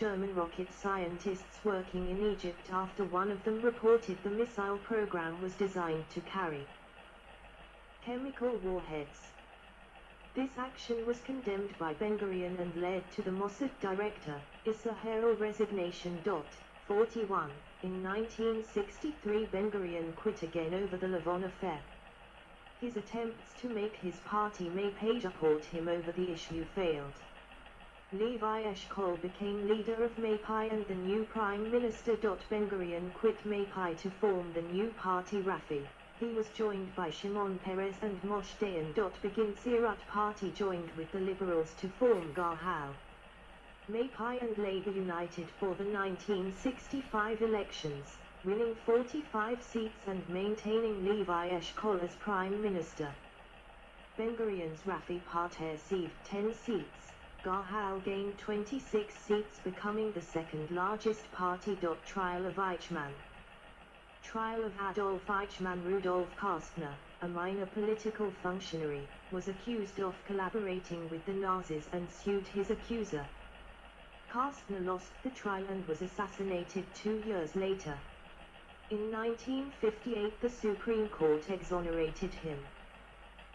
German rocket scientists working in Egypt after one of them reported the missile program was designed to carry chemical warheads. This action was condemned by Ben-Gurion and led to the Mossad director, Issa Harel resignation. 41. In 1963 Ben-Gurion quit again over the Lavon affair. His attempts to make his party Mapei support him over the issue failed. Levi Eshkol became leader of Mapei and the new prime minister. Ben-Gurion quit Mapei to form the new party Rafi. He was joined by Shimon Peres and Moshe Dayan. Begin Tzirut party joined with the liberals to form Gahal. Mapei and Labour united for the 1965 elections, winning 45 seats and maintaining Levi Eshkol as prime minister. Ben-Gurion's Rafi party received 10 seats. Gahal gained 26 seats, becoming the second largest party. Trial of Eichmann. Trial of Adolf Eichmann. Rudolf Kastner, a minor political functionary, was accused of collaborating with the Nazis and sued his accuser. Kastner lost the trial and was assassinated 2 years later. In 1958 the Supreme Court exonerated him.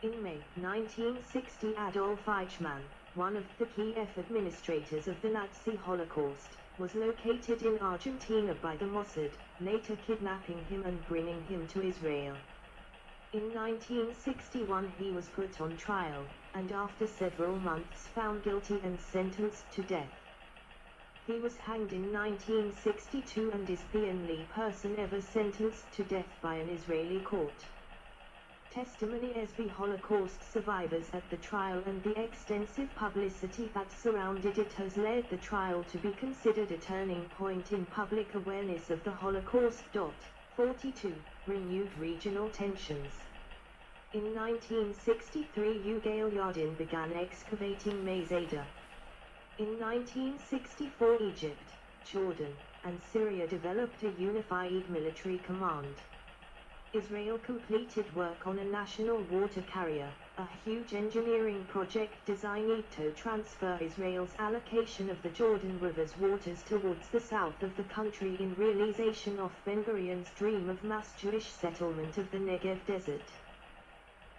In May 1960 Adolf Eichmann, one of the Kiev administrators of the Nazi Holocaust, was located in Argentina by the Mossad, later kidnapping him and bringing him to Israel. In 1961 he was put on trial, and after several months found guilty and sentenced to death. He was hanged in 1962 and is the only person ever sentenced to death by an Israeli court. Testimony as the Holocaust survivors at the trial and the extensive publicity that surrounded it has led the trial to be considered a turning point in public awareness of the Holocaust. 42. Renewed regional tensions. In 1963 Ugail Yardin began excavating Masada. In 1964 Egypt, Jordan, and Syria developed a unified military command. Israel completed work on a national water carrier, a huge engineering project designed to transfer Israel's allocation of the Jordan River's waters towards the south of the country in realization of Ben-Gurion's dream of mass Jewish settlement of the Negev desert.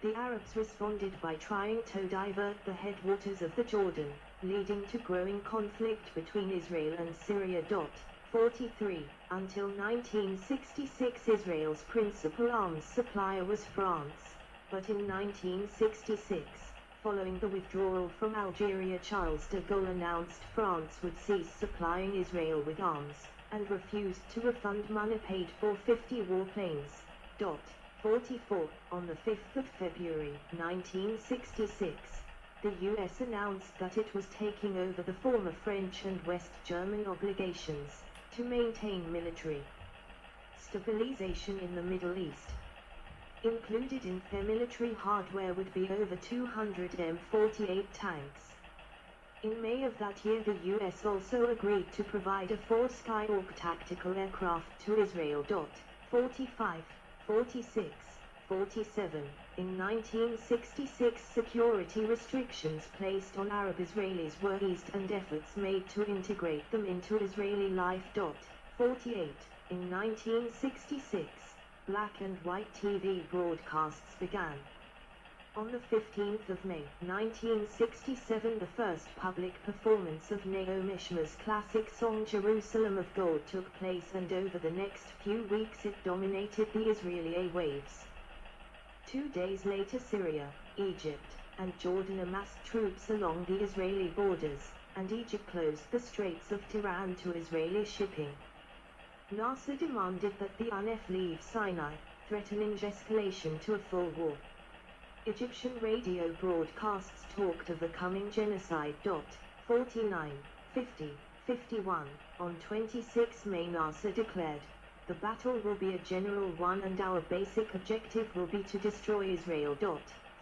The Arabs responded by trying to divert the headwaters of the Jordan, leading to growing conflict between Israel and Syria. 43. Until 1966 Israel's principal arms supplier was France, but in 1966, following the withdrawal from Algeria, Charles de Gaulle announced France would cease supplying Israel with arms, and refused to refund money paid for 50 warplanes. 44. On the 5th of February 1966, the US announced that it was taking over the former French and West German obligations to maintain military stabilization in the Middle East. Included in their military hardware would be over 200 M48 tanks. In May of that year the US also agreed to provide a 4 Skyhawk tactical aircraft to Israel. 45, 46, 47. In 1966 security restrictions placed on Arab Israelis were eased and efforts made to integrate them into Israeli life. 48. In 1966, black and white TV broadcasts began. On the 15th of May 1967 the first public performance of Naomi Shmer's classic song Jerusalem of Gold took place, and over the next few weeks it dominated the Israeli airwaves. 2 days later Syria, Egypt, and Jordan amassed troops along the Israeli borders, and Egypt closed the Straits of Tiran to Israeli shipping. Nasser demanded that the UNF leave Sinai, threatening escalation to a full war. Egyptian radio broadcasts talked of a coming genocide. 49, 50, 51. On 26 May Nasser declared, "The battle will be a general one and our basic objective will be to destroy Israel."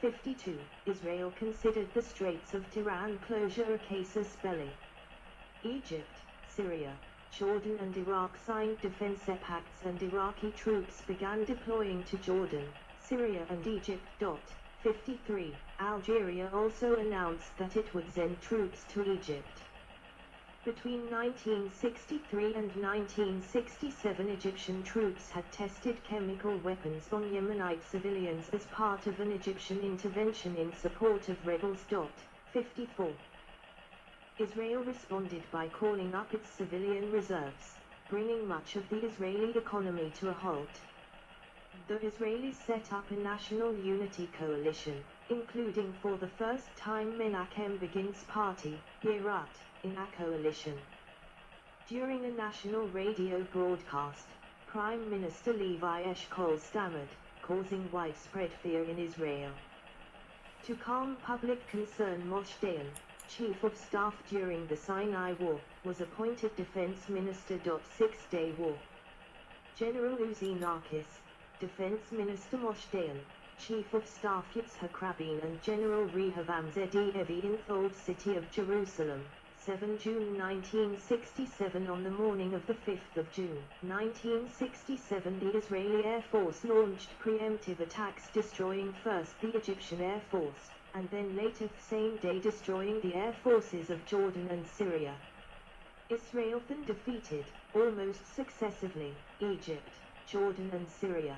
52. Israel considered the Straits of Tiran closure a casus belli. Egypt, Syria, Jordan and Iraq signed defense pacts and Iraqi troops began deploying to Jordan, Syria and Egypt. 53. Algeria also announced that it would send troops to Egypt. Between 1963 and 1967, Egyptian troops had tested chemical weapons on Yemenite civilians as part of an Egyptian intervention in support of rebels. 54. Israel responded by calling up its civilian reserves, bringing much of the Israeli economy to a halt. The Israelis set up a national unity coalition, including for the first time Menachem Begin's party, Yerat, in a coalition. During a national radio broadcast, Prime Minister Levi Eshkol stammered, causing widespread fear in Israel. To calm public concern, Moshe Dayan, Chief of Staff during the Sinai War, was appointed Defense Minister. 6-day war. General Uzi Narkis, Defense Minister Moshe Dayan, Chief of Staff Yitzhak Rabin and General Rehavam Zedi Evi in the Old City of Jerusalem, 7 June 1967. On the morning of the 5th of June 1967, the Israeli Air Force launched preemptive attacks, destroying first the Egyptian Air Force, and then later the same day destroying the air forces of Jordan and Syria. Israel then defeated, almost successively, Egypt, Jordan and Syria.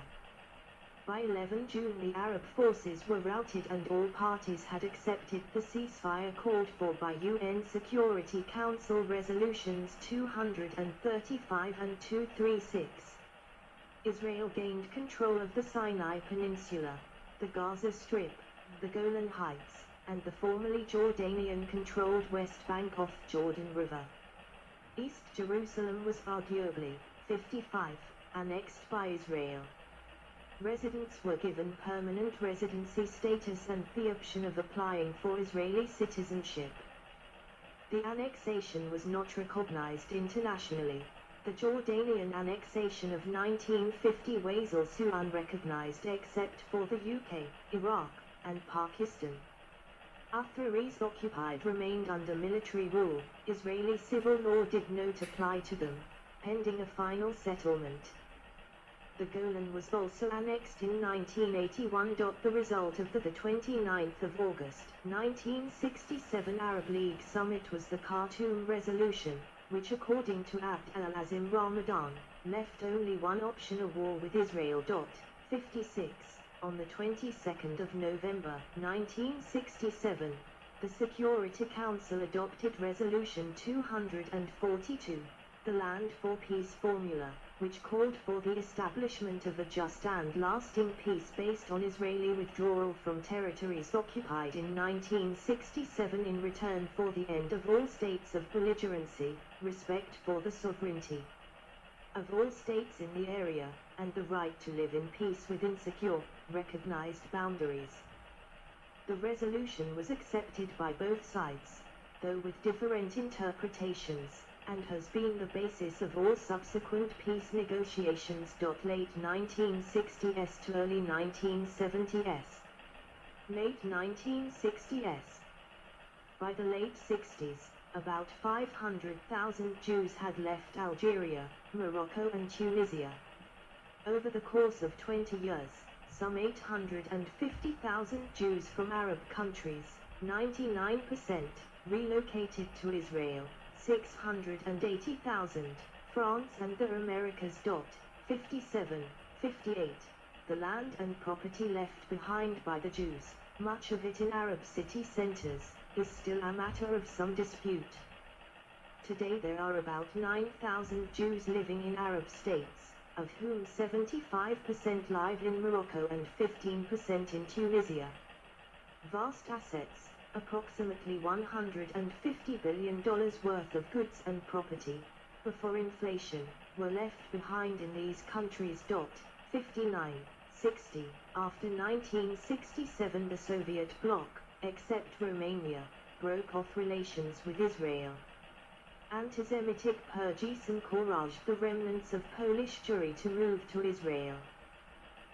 By 11 June the Arab forces were routed and all parties had accepted the ceasefire called for by UN Security Council Resolutions 235 and 236. Israel gained control of the Sinai Peninsula, the Gaza Strip, the Golan Heights, and the formerly Jordanian-controlled West Bank off Jordan River. East Jerusalem was arguably, 55, annexed by Israel. Residents were given permanent residency status and the option of applying for Israeli citizenship. The annexation was not recognized internationally. The Jordanian annexation of 1950 was also unrecognized except for the UK, Iraq, and Pakistan. Afghans occupied remained under military rule. Israeli civil law did not apply to them, pending a final settlement. The Golan was also annexed in 1981. The result of the 29th of August 1967 Arab League summit was the Khartoum Resolution, which according to Abd al-Azim Ramadan, left only one option: a war with Israel. 56. On the 22nd of November 1967, the Security Council adopted Resolution 242, the Land for Peace Formula, which called for the establishment of a just and lasting peace based on Israeli withdrawal from territories occupied in 1967 in return for the end of all states of belligerency, respect for the sovereignty of all states in the area, and the right to live in peace within secure, recognized boundaries. The resolution was accepted by both sides, though with different interpretations, and has been the basis of all subsequent peace negotiations. Late 1960s to early 1970s. Late 1960s. By the late 60s, about 500,000 Jews had left Algeria, Morocco and Tunisia. Over the course of 20 years, some 850,000 Jews from Arab countries, 99%, relocated to Israel. 680,000, France and the Americas. 57, 58. The land and property left behind by the Jews, much of it in Arab city centers, is still a matter of some dispute. Today there are about 9,000 Jews living in Arab states, of whom 75% live in Morocco and 15% in Tunisia. Vast assets, approximately $150 billion worth of goods and property, before inflation, were left behind in these countries. 59, 60. After 1967 the Soviet bloc, except Romania, broke off relations with Israel. Anti-Semitic purges encouraged the remnants of Polish Jewry to move to Israel.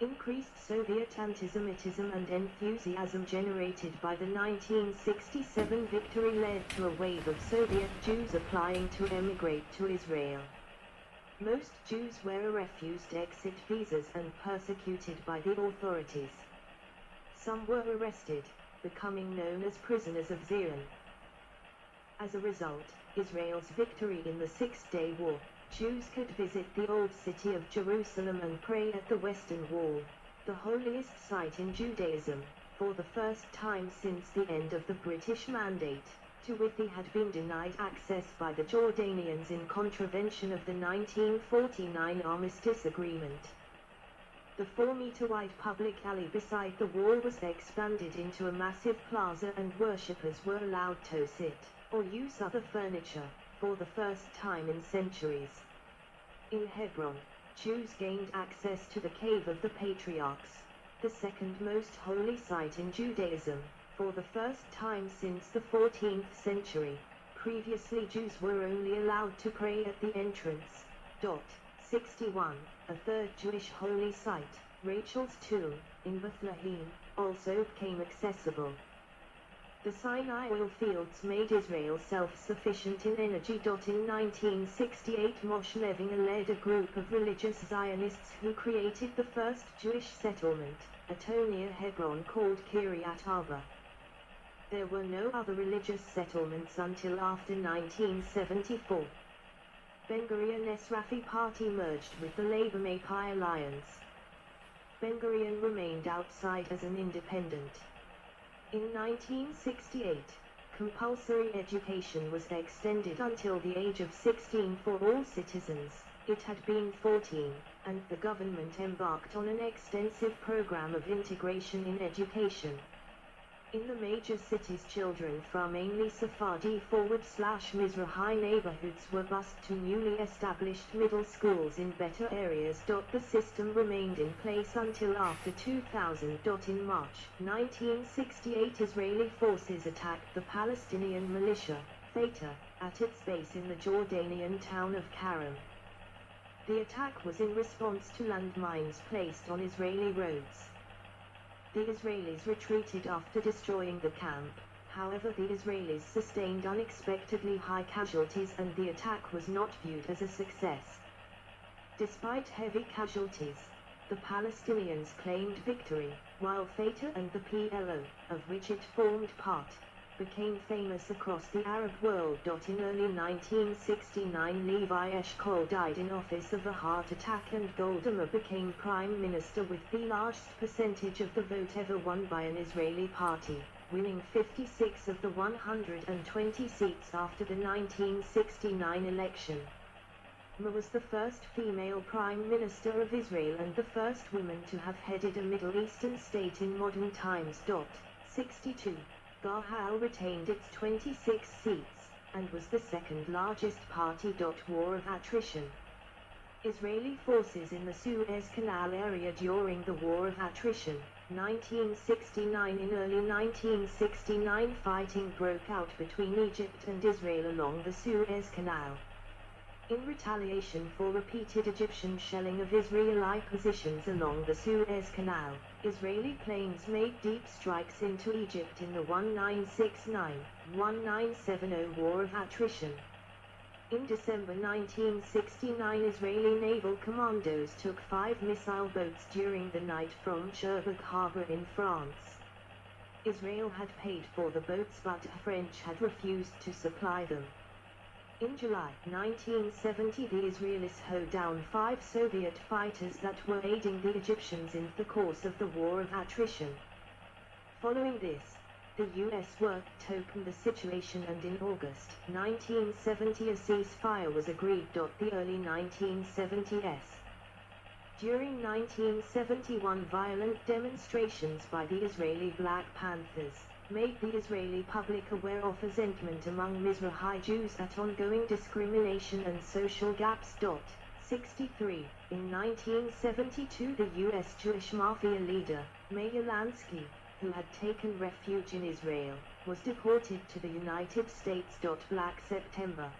Increased Soviet antisemitism and enthusiasm generated by the 1967 victory led to a wave of Soviet Jews applying to emigrate to Israel. Most Jews were refused exit visas and persecuted by the authorities. Some were arrested, becoming known as prisoners of Zion. As a result, Israel's victory in the Six-Day War, Jews could visit the Old City of Jerusalem and pray at the Western Wall, the holiest site in Judaism, for the first time since the end of the British Mandate, to which they had been denied access by the Jordanians in contravention of the 1949 Armistice Agreement. The 4-meter-wide public alley beside the wall was expanded into a massive plaza, and worshippers were allowed to sit, or use other furniture, for the first time in centuries. In Hebron, Jews gained access to the Cave of the Patriarchs, the second most holy site in Judaism, for the first time since the 14th century. Previously Jews were only allowed to pray at the entrance. 61. A third Jewish holy site, Rachel's tomb, in Bethlehem, also became accessible. The Sinai oil fields made Israel self-sufficient in energy. In 1968 Moshe Levinger led a group of religious Zionists who created the first Jewish settlement, Atonia Hebron, called Kiryat Arba. There were no other religious settlements until after 1974. Ben-Gurion's Rafi party merged with the Labour-Mapai alliance. Ben-Gurion remained outside as an independent. In 1968, compulsory education was extended until the age of 16 for all citizens. It had been 14, and the government embarked on an extensive program of integration in education. In the major cities, children from mainly Sephardi/Mizrahi neighborhoods were bused to newly established middle schools in better areas. The system remained in place until after 2000. In March 1968, Israeli forces attacked the Palestinian militia, Fatah, at its base in the Jordanian town of Karam. The attack was in response to landmines placed on Israeli roads. The Israelis retreated after destroying the camp. However, the Israelis sustained unexpectedly high casualties, and the attack was not viewed as a success. Despite heavy casualties, the Palestinians claimed victory, while Fatah and the PLO, of which it formed part, became famous across the Arab world. In early 1969, Levi Eshkol died in office of a heart attack, and Golda Meir became prime minister with the largest percentage of the vote ever won by an Israeli party, winning 56 of the 120 seats after the 1969 election. Meir was the first female prime minister of Israel and the first woman to have headed a Middle Eastern state in modern times. 62. Gahal retained its 26 seats, and was the second largest party. War of attrition. Israeli forces in the Suez Canal area during the War of Attrition, 1969. In early 1969, fighting broke out between Egypt and Israel along the Suez Canal. In retaliation for repeated Egyptian shelling of Israeli positions along the Suez Canal, Israeli planes made deep strikes into Egypt in the 1969-1970 War of Attrition. In December 1969, Israeli naval commandos took 5 missile boats during the night from Cherbourg harbor in France. Israel had paid for the boats, but the French had refused to supply them. In July 1970, the Israelis hoed down 5 Soviet fighters that were aiding the Egyptians in the course of the War of Attrition. Following this, the U.S. worked to calm the situation, and in August 1970 a ceasefire was agreed. The early 1970s. During 1971, violent demonstrations by the Israeli Black Panthers made the Israeli public aware of resentment among Mizrahi Jews at ongoing discrimination and social gaps. 63. In 1972, the U.S. Jewish mafia leader, Meir Lansky, who had taken refuge in Israel, was deported to the United States. Black September.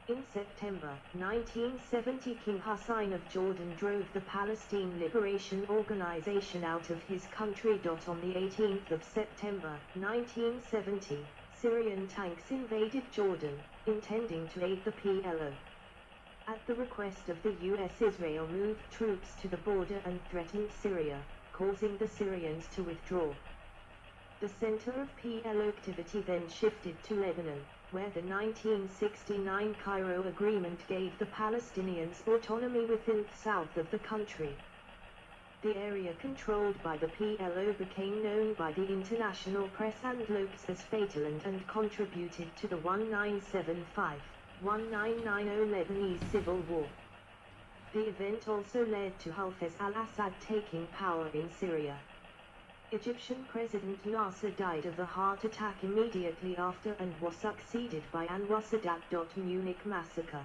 In September 1970, King Hussein of Jordan drove the Palestine Liberation Organization out of his country. On the 18th of September 1970, Syrian tanks invaded Jordan, intending to aid the PLO. At the request of the U.S., Israel moved troops to the border and threatened Syria, causing the Syrians to withdraw. The center of PLO activity then shifted to Lebanon. where the 1969 Cairo Agreement gave the Palestinians autonomy within the south of the country. The area controlled by the PLO became known by the international press and locals as Fatahland and contributed to the 1975-1990 Lebanese Civil War. The event also led to Hafez al-Assad taking power in Syria. Egyptian President Nasser died of a heart attack immediately after and was succeeded by Anwar Sadat. Munich massacre.